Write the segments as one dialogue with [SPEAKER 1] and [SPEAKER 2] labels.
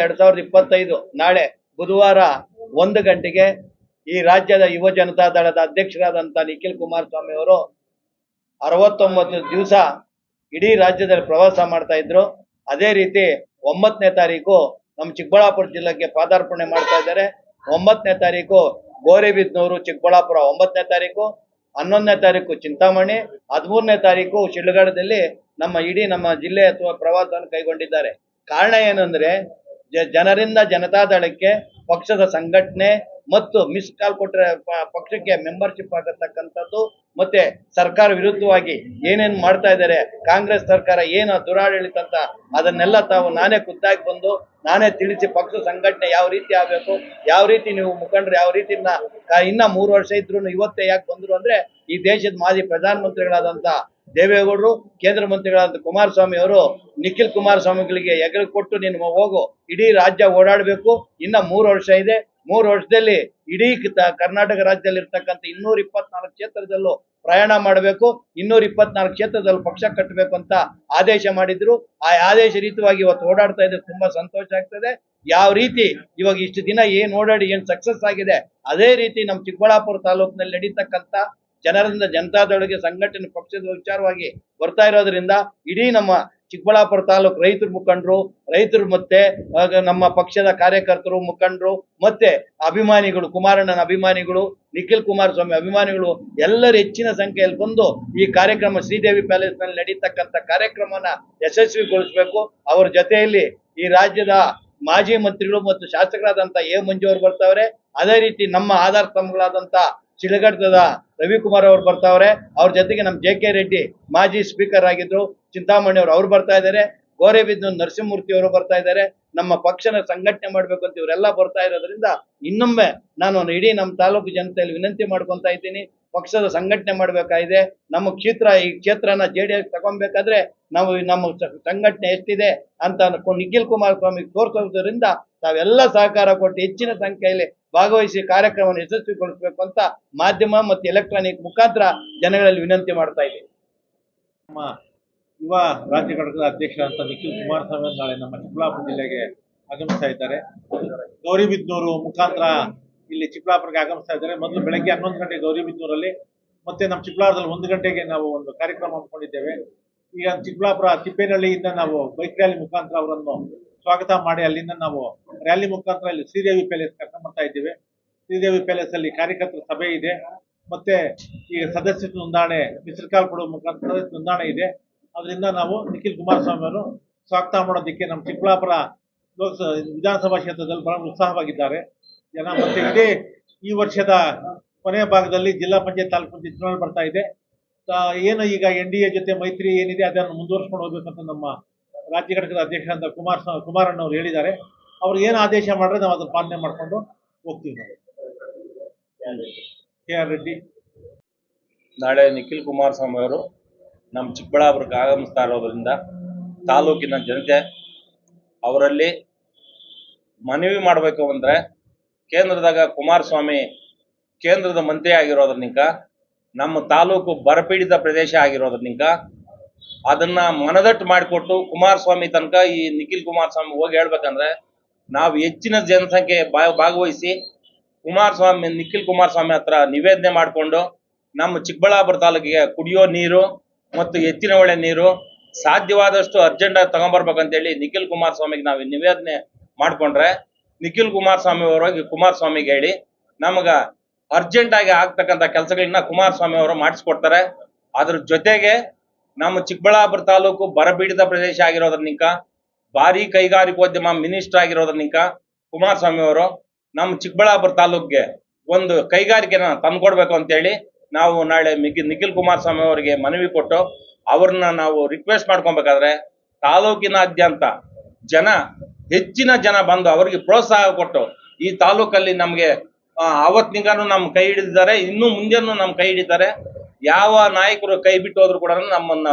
[SPEAKER 1] 2025 ನಾಳೆ ಬುಧವಾರ 1 ಗಂಟೆಗೆ ಈ ರಾಜ್ಯದ ಯುವ ಜನತಾ ದಳದ ಅಧ್ಯಕ್ಷರಾದಂಥ ನಿಖಿಲ್ ಕುಮಾರಸ್ವಾಮಿ ಅವರು 69 ದಿವಸ ಇಡೀ ರಾಜ್ಯದಲ್ಲಿ ಪ್ರವಾಸ ಮಾಡ್ತಾ ಇದ್ರು. ಅದೇ ರೀತಿ 9ನೇ ತಾರೀಕು ನಮ್ಮ ಚಿಕ್ಕಬಳ್ಳಾಪುರ ಜಿಲ್ಲೆಗೆ ಪಾದಾರ್ಪಣೆ ಮಾಡ್ತಾ ಇದ್ದಾರೆ. 9ನೇ ತಾರೀಕು ಗೌರಿಬಿದನೂರು ಚಿಕ್ಕಬಳ್ಳಾಪುರ, 9ನೇ ತಾರೀಕು, 11ನೇ ತಾರೀಕು ಚಿಂತಾಮಣಿ, 13ನೇ ತಾರೀಕು ಶಿಡ್ಲಘಟ್ಟದಲ್ಲಿ ನಮ್ಮ ಜಿಲ್ಲೆ ಅಥವಾ ಪ್ರವಾಸವನ್ನು ಕೈಗೊಂಡಿದ್ದಾರೆ. ಕಾರಣ ಏನಂದ್ರೆ ಜನರಿಂದ ಜನತಾದಳಕ್ಕೆ ಪಕ್ಷದ ಸಂಘಟನೆ ಮತ್ತು ಮಿಸ್ ಕಾಲ್ ಕೊಟ್ಟರೆ ಪಕ್ಷಕ್ಕೆ ಮೆಂಬರ್ಶಿಪ್ ಆಗತಕ್ಕಂಥದ್ದು, ಮತ್ತೆ ಸರ್ಕಾರ ವಿರುದ್ಧವಾಗಿ ಏನೇನು ಮಾಡ್ತಾ ಇದ್ದಾರೆ, ಕಾಂಗ್ರೆಸ್ ಸರ್ಕಾರ ಏನು ದುರಾಡಳಿತ ಅಂತ ಅದನ್ನೆಲ್ಲ ನಾನೇ ಖುದ್ದಾಗಿ ಬಂದು ನಾನೇ ತಿಳಿಸಿ ಪಕ್ಷ ಸಂಘಟನೆ ಯಾವ ರೀತಿ ಆಗಬೇಕು, ಯಾವ ರೀತಿ ನೀವು ಮುಖಂಡರು ಯಾವ ರೀತಿ ಇನ್ನ 3 ವರ್ಷ ಇದ್ರು ಇವತ್ತೇ ಯಾಕೆ ಬಂದ್ರು ಅಂದ್ರೆ ಈ ದೇಶದ ಮಾಜಿ ಪ್ರಧಾನಮಂತ್ರಿಗಳಾದಂಥ ದೇವೇಗೌಡರು, ಕೇಂದ್ರ ಮಂತ್ರಿಗಳಾದ ಕುಮಾರಸ್ವಾಮಿ ಅವರು ನಿಖಿಲ್ ಕುಮಾರಸ್ವಾಮಿಗಳಿಗೆ ಹೆಗಲು ಕೊಟ್ಟು ನೀನು ಹೋಗು, ಇಡೀ ರಾಜ್ಯ ಓಡಾಡಬೇಕು, ಇನ್ನ 3 ವರ್ಷ ಇದೆ, 3 ವರ್ಷದಲ್ಲಿ ಇಡೀ ಕರ್ನಾಟಕ ರಾಜ್ಯದಲ್ಲಿ ಇರ್ತಕ್ಕಂಥ 224 ಕ್ಷೇತ್ರದಲ್ಲೂ ಪ್ರಯಾಣ ಮಾಡಬೇಕು, 224 ಕ್ಷೇತ್ರದಲ್ಲಿ ಪಕ್ಷ ಕಟ್ಟಬೇಕು ಅಂತ ಆದೇಶ ಮಾಡಿದ್ರು. ಆ ಆದೇಶ ರೀತಿಯಾಗಿ ಇವತ್ತು ಓಡಾಡ್ತಾ ಇದ್ರೆ ತುಂಬಾ ಸಂತೋಷ ಆಗ್ತದೆ. ಯಾವ ರೀತಿ ಇವಾಗ ಇಷ್ಟು ದಿನ ಏನ್ ಓಡಾಡಿ ಏನ್ ಸಕ್ಸಸ್ ಆಗಿದೆ, ಅದೇ ರೀತಿ ನಮ್ಮ ಚಿಕ್ಕಬಳ್ಳಾಪುರ ತಾಲೂಕಿನಲ್ಲಿ ನಡೀತಕ್ಕಂಥ ಜನರಿಂದ ಜನತಾದಳಕ್ಕೆ ಸಂಘಟನೆ ಪಕ್ಷದ ವಿಚಾರವಾಗಿ ಬರ್ತಾ ಇರೋದ್ರಿಂದ ಇಡೀ ನಮ್ಮ ಚಿಕ್ಕಬಳ್ಳಾಪುರ ತಾಲೂಕು ರೈತರು ಮತ್ತೆ ನಮ್ಮ ಪಕ್ಷದ ಕಾರ್ಯಕರ್ತರು, ಮುಖಂಡರು ಮತ್ತೆ ಅಭಿಮಾನಿಗಳು, ಕುಮಾರಣ್ಣನ ಅಭಿಮಾನಿಗಳು, ನಿಖಿಲ್ ಕುಮಾರಸ್ವಾಮಿ ಅಭಿಮಾನಿಗಳು ಎಲ್ಲರೂ ಹೆಚ್ಚಿನ ಸಂಖ್ಯೆಯಲ್ಲಿ ಬಂದು ಈ ಕಾರ್ಯಕ್ರಮ ಶ್ರೀದೇವಿ ಪ್ಯಾಲೇಸ್ ನಲ್ಲಿ ನಡೀತಕ್ಕಂಥ ಕಾರ್ಯಕ್ರಮನ ಯಶಸ್ವಿಗೊಳಿಸಬೇಕು. ಅವರ ಜೊತೆಯಲ್ಲಿ ಈ ರಾಜ್ಯದ ಮಾಜಿ ಮಂತ್ರಿಗಳು ಮತ್ತು ಶಾಸಕರಾದಂಥ ಎ ಮಂಜು ಅವರು ಬರ್ತಾವ್ರೆ. ಅದೇ ರೀತಿ ನಮ್ಮ ಆಧಾರ ಸ್ತಂಭಗಳಾದಂಥ ಶಿಡ್ಲಘಟ್ಟದ ರವಿಕುಮಾರ್ ಅವರು ಬರ್ತಾವ್ರೆ. ಅವ್ರ ಜೊತೆಗೆ ನಮ್ಮ JK ರೆಡ್ಡಿ ಮಾಜಿ ಸ್ಪೀಕರ್ ಆಗಿದ್ರು, ಚಿಂತಾಮಣಿ ಅವರು ಬರ್ತಾ ಇದ್ದಾರೆ, ಗೌರಿಬಿದನೂರು ನರಸಿಂಹಮೂರ್ತಿ ಅವರು ಬರ್ತಾ ಇದ್ದಾರೆ. ನಮ್ಮ ಪಕ್ಷನ ಸಂಘಟನೆ ಮಾಡ್ಬೇಕು ಅಂತ ಇವರೆಲ್ಲ ಬರ್ತಾ ಇರೋದ್ರಿಂದ ಇನ್ನೊಮ್ಮೆ ನಾನು ಇಡೀ ನಮ್ಮ ತಾಲೂಕು ಜನತೆಯಲ್ಲಿ ವಿನಂತಿ ಮಾಡ್ಕೊತಾ ಇದ್ದೀನಿ, ಪಕ್ಷದ ಸಂಘಟನೆ ಮಾಡಬೇಕಾಗಿದೆ. ನಮ್ಮ ಈ ಕ್ಷೇತ್ರನ JDS ತಗೊಬೇಕಾದ್ರೆ ನಮ್ಮ ಸಂಘಟನೆ ಎಷ್ಟಿದೆ ಅಂತ ನಿಖಿಲ್ ಕುಮಾರಸ್ವಾಮಿ ತೋರಿಸೋದ್ರಿಂದ ತಾವೆಲ್ಲ ಸಹಕಾರ ಕೊಟ್ಟು ಹೆಚ್ಚಿನ ಸಂಖ್ಯೆಯಲ್ಲಿ ಭಾಗವಹಿಸಿ ಕಾರ್ಯಕ್ರಮವನ್ನು ಯಶಸ್ವಿಗೊಳಿಸಬೇಕು ಅಂತ ಮಾಧ್ಯಮ ಮತ್ತು ಎಲೆಕ್ಟ್ರಾನಿಕ್ ಮುಖಾಂತರ ಜನಗಳಲ್ಲಿ ವಿನಂತಿ ಮಾಡ್ತಾ ಇದ್ದೀವಿ.
[SPEAKER 2] ನಮ್ಮ ಯುವ ರಾಜ್ಯ ಘಟಕದ ಅಧ್ಯಕ್ಷರಾದಂಥ ನಿಖಿಲ್ ಕುಮಾರಸ್ವಾಮಿ ನಾಳೆ ನಮ್ಮ ಚಿಕ್ಕಬಳ್ಳಾಪುರ ಜಿಲ್ಲೆಗೆ ಆಗಮಿಸ್ತಾ ಇದ್ದಾರೆ. ಗೌರಿಬಿದನೂರು ಮುಖಾಂತರ ಇಲ್ಲಿ ಚಿಕ್ಕಬಳ್ಳಾಪುರಕ್ಕೆ ಆಗಮಿಸ್ತಾ ಇದ್ದಾರೆ. ಮೊದಲು ಬೆಳಗ್ಗೆ 11 ಗಂಟೆ ಗೌರಿಬಿದನೂರಲ್ಲಿ, ಮತ್ತೆ ನಮ್ಮ ಚಿಕ್ಕಬಳ್ಳಾಪುರದಲ್ಲಿ 1 ಗಂಟೆಗೆ ನಾವು ಒಂದು ಕಾರ್ಯಕ್ರಮ ಹಮ್ಮಿಕೊಂಡಿದ್ದೇವೆ. ಈಗ ಚಿಕ್ಕಬಳ್ಳಾಪುರ ತಿಪ್ಪೇನಹಳ್ಳಿಯಿಂದ ನಾವು ಬೈಕ್ ರ್ಯಾಲಿ ಮುಖಾಂತರ ಅವರನ್ನು ಸ್ವಾಗತ ಮಾಡಿ ಅಲ್ಲಿಂದ ನಾವು ರ್ಯಾಲಿ ಮುಖಾಂತರ ಇಲ್ಲಿ ಶ್ರೀದೇವಿ ಪ್ಯಾಲೇಸ್ ಕರ್ಕೊಂಡು ಬರ್ತಾ ಇದ್ದೇವೆ. ಶ್ರೀದೇವಿ ಪ್ಯಾಲೇಸ್ ಅಲ್ಲಿ ಕಾರ್ಯಕರ್ತರ ಸಭೆ ಇದೆ, ಮತ್ತೆ ಈಗ ಸದಸ್ಯ ನೋಂದಣಿ ಮಿಸ್ಡ್ ಕಾಲ್ ಕೊಡುವ ಮುಖಾಂತರ ಸದಸ್ಯ ನೋಂದಣಿ ಇದೆ. ಅದರಿಂದ ನಾವು ನಿಖಿಲ್ ಕುಮಾರಸ್ವಾಮಿ ಅವರು ಸ್ವಾಗತ ಮಾಡೋದಕ್ಕೆ ನಮ್ಮ ಚಿಕ್ಕಬಳ್ಳಾಪುರ ವಿಧಾನಸಭಾ ಕ್ಷೇತ್ರದಲ್ಲಿ ಬಹಳ ಉತ್ಸಾಹವಾಗಿದ್ದಾರೆ ಜನ. ಮತ್ತೆ ಇದೇ ಈ ವರ್ಷದ ಕೊನೆಯ ಭಾಗದಲ್ಲಿ ಜಿಲ್ಲಾ ಪಂಚಾಯತ್, ತಾಲೂಕು ಪಂಚಾಯತ್ ಚುನಾವಣೆ ಬರ್ತಾ ಇದೆ. ಏನು ಈಗ NDA ಜೊತೆ ಮೈತ್ರಿ ಏನಿದೆ ಅದನ್ನು ಮುಂದುವರಿಸ್ಕೊಂಡು ಹೋಗ್ಬೇಕಂತ ನಮ್ಮ ರಾಜ್ಯ ಘಟಕದ ಅಧ್ಯಕ್ಷರಾದ ಕುಮಾರಣ್ಣ ಅವರು ಹೇಳಿದ್ದಾರೆ. ಅವ್ರು ಏನು ಆದೇಶ ಮಾಡಿದ್ರೆ ನಾವು ಅದನ್ನು ಪಾಲನೆ ಮಾಡ್ಕೊಂಡು ಹೋಗ್ತೀವಿ. ನಾವು KR ರೆಡ್ಡಿ.
[SPEAKER 3] ನಾಳೆ ನಿಖಿಲ್ ಕುಮಾರಸ್ವಾಮಿ ಅವರು ನಮ್ಮ ಚಿಕ್ಕಬಳ್ಳಾಪುರಕ್ಕೆ ಆಗಮಿಸ್ತಾ ಇರೋದ್ರಿಂದ ತಾಲೂಕಿನ ಜನತೆ ಅವರಲ್ಲಿ ಮನವಿ ಮಾಡಬೇಕು ಅಂದರೆ, ಕೇಂದ್ರದಾಗ ಕುಮಾರಸ್ವಾಮಿ ಕೇಂದ್ರದ ಮಂತ್ರಿ ಆಗಿರೋದ್ರನಿಂದ ನಮ್ಮ ತಾಲೂಕು ಬರಪೀಡಿತ ಪ್ರದೇಶ ಆಗಿರೋದ್ರನಿಂದ ಅದನ್ನ ಮನದಟ್ಟು ಮಾಡಿಕೊಟ್ಟು ಕುಮಾರಸ್ವಾಮಿ ತನಕ ಈ ನಿಖಿಲ್ ಕುಮಾರಸ್ವಾಮಿ ಹೋಗಿ ಹೇಳ್ಬೇಕಂದ್ರೆ ನಾವು ಹೆಚ್ಚಿನ ಜನಸಂಖ್ಯೆ ಭಾಗವಹಿಸಿ ನಿಖಿಲ್ ಕುಮಾರಸ್ವಾಮಿ ಹತ್ರ ನಿವೇದನೆ ಮಾಡಿಕೊಂಡು ನಮ್ಮ ಚಿಕ್ಕಬಳ್ಳಾಪುರ ತಾಲೂಕಿಗೆ ಕುಡಿಯೋ ನೀರು ಮತ್ತು ಎತ್ತಿನ ಹೊಳೆ ನೀರು ಸಾಧ್ಯವಾದಷ್ಟು ಅರ್ಜೆಂಟ್ ಆಗಿ ತಗೊಂಡ್ಬರ್ಬೇಕಂತೇಳಿ ನಿಖಿಲ್ ಕುಮಾರಸ್ವಾಮಿಗೆ ನಾವು ನಿವೇದನೆ ಮಾಡ್ಕೊಂಡ್ರೆ ನಿಖಿಲ್ ಕುಮಾರಸ್ವಾಮಿ ಅವರಾಗಿ ಕುಮಾರಸ್ವಾಮಿಗೆ ಹೇಳಿ ನಮಗ ಅರ್ಜೆಂಟ್ ಆಗಿ ಆಗ್ತಕ್ಕಂಥ ಕೆಲಸಗಳನ್ನ ಕುಮಾರಸ್ವಾಮಿ ಅವರು ಮಾಡಿಸ್ಕೊಡ್ತಾರೆ. ಅದ್ರ ಜೊತೆಗೆ ನಮ್ಮ ಚಿಕ್ಕಬಳ್ಳಾಪುರ ತಾಲೂಕು ಬರಪೀಡಿತ ಪ್ರದೇಶ ಆಗಿರೋದ್ರನಿಂದ ಭಾರಿ ಕೈಗಾರಿಕೋದ್ಯಮ ಮಿನಿಸ್ಟರ್ ಆಗಿರೋದ್ರನಿಂದ ಕುಮಾರಸ್ವಾಮಿ ಅವರು ನಮ್ಮ ಚಿಕ್ಕಬಳ್ಳಾಪುರ ತಾಲೂಕಿಗೆ ಒಂದು ಕೈಗಾರಿಕೆನ ತಂದ್ಕೊಡ್ಬೇಕು ಅಂತೇಳಿ ನಾವು ನಾಳೆ ನಿಖಿಲ್ ಕುಮಾರಸ್ವಾಮಿ ಅವರಿಗೆ ಮನವಿ ಕೊಟ್ಟು ಅವ್ರನ್ನ ನಾವು ರಿಕ್ವೆಸ್ಟ್ ಮಾಡ್ಕೊಬೇಕಾದ್ರೆ ತಾಲೂಕಿನಾದ್ಯಂತ ಹೆಚ್ಚಿನ ಜನ ಬಂದು ಅವರಿಗೆ ಪ್ರೋತ್ಸಾಹ ಕೊಟ್ಟು ಈ ತಾಲೂಕಲ್ಲಿ ನಮಗೆ ಅವತ್ತಿನಿಂದನೂ ನಮ್ಮ ಕೈ ಹಿಡಿದಿದ್ದಾರೆ, ಇನ್ನು ಮುಂದೆನೂ ನಮ್ಮ ಕೈ ಹಿಡಿತಾರೆ. ಯಾವ ನಾಯಕರು ಕೈ ಬಿಟ್ಟು ಹೋದ್ರು ಕೂಡ ನಮ್ಮನ್ನ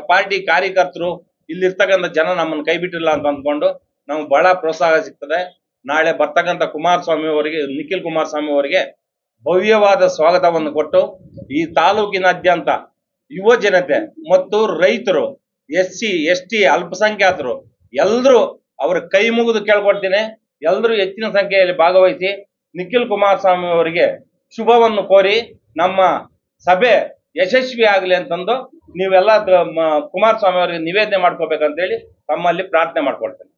[SPEAKER 3] ಪಾರ್ಟಿ ಕಾರ್ಯಕರ್ತರು ಇಲ್ಲಿರ್ತಕ್ಕಂಥ ಜನ ನಮ್ಮನ್ನು ಕೈ ಬಿಟ್ಟಿಲ್ಲ ಅಂತ ಅಂದ್ಕೊಂಡು ನಮ್ಗೆ ಬಹಳ ಪ್ರೋತ್ಸಾಹ ಸಿಗ್ತದೆ. ನಾಳೆ ಬರ್ತಕ್ಕಂಥ ನಿಖಿಲ್ ಕುಮಾರಸ್ವಾಮಿ ಅವರಿಗೆ ಭವ್ಯವಾದ ಸ್ವಾಗತವನ್ನು ಕೊಟ್ಟು ಈ ತಾಲೂಕಿನಾದ್ಯಂತ ಯುವ ಜನತೆ ಮತ್ತು ರೈತರು, SC ST ಅಲ್ಪಸಂಖ್ಯಾತರು ಎಲ್ಲರೂ ಅವ್ರ ಕೈ ಮುಗಿದು ಕೇಳ್ಕೊಡ್ತೀನಿ, ಎಲ್ಲರೂ ಹೆಚ್ಚಿನ ಸಂಖ್ಯೆಯಲ್ಲಿ ಭಾಗವಹಿಸಿ ನಿಖಿಲ್ ಕುಮಾರಸ್ವಾಮಿ ಅವರಿಗೆ ಶುಭವನ್ನು ಕೋರಿ ನಮ್ಮ ಸಭೆ ಯಶಸ್ವಿ ಆಗಲಿ ಅಂತಂದು ನೀವೆಲ್ಲ ಕುಮಾರಸ್ವಾಮಿ ಅವರಿಗೆ ನಿವೇದನೆ ಮಾಡ್ಕೋಬೇಕಂತೇಳಿ ತಮ್ಮಲ್ಲಿ ಪ್ರಾರ್ಥನೆ ಮಾಡ್ಕೊಳ್ತೇನೆ.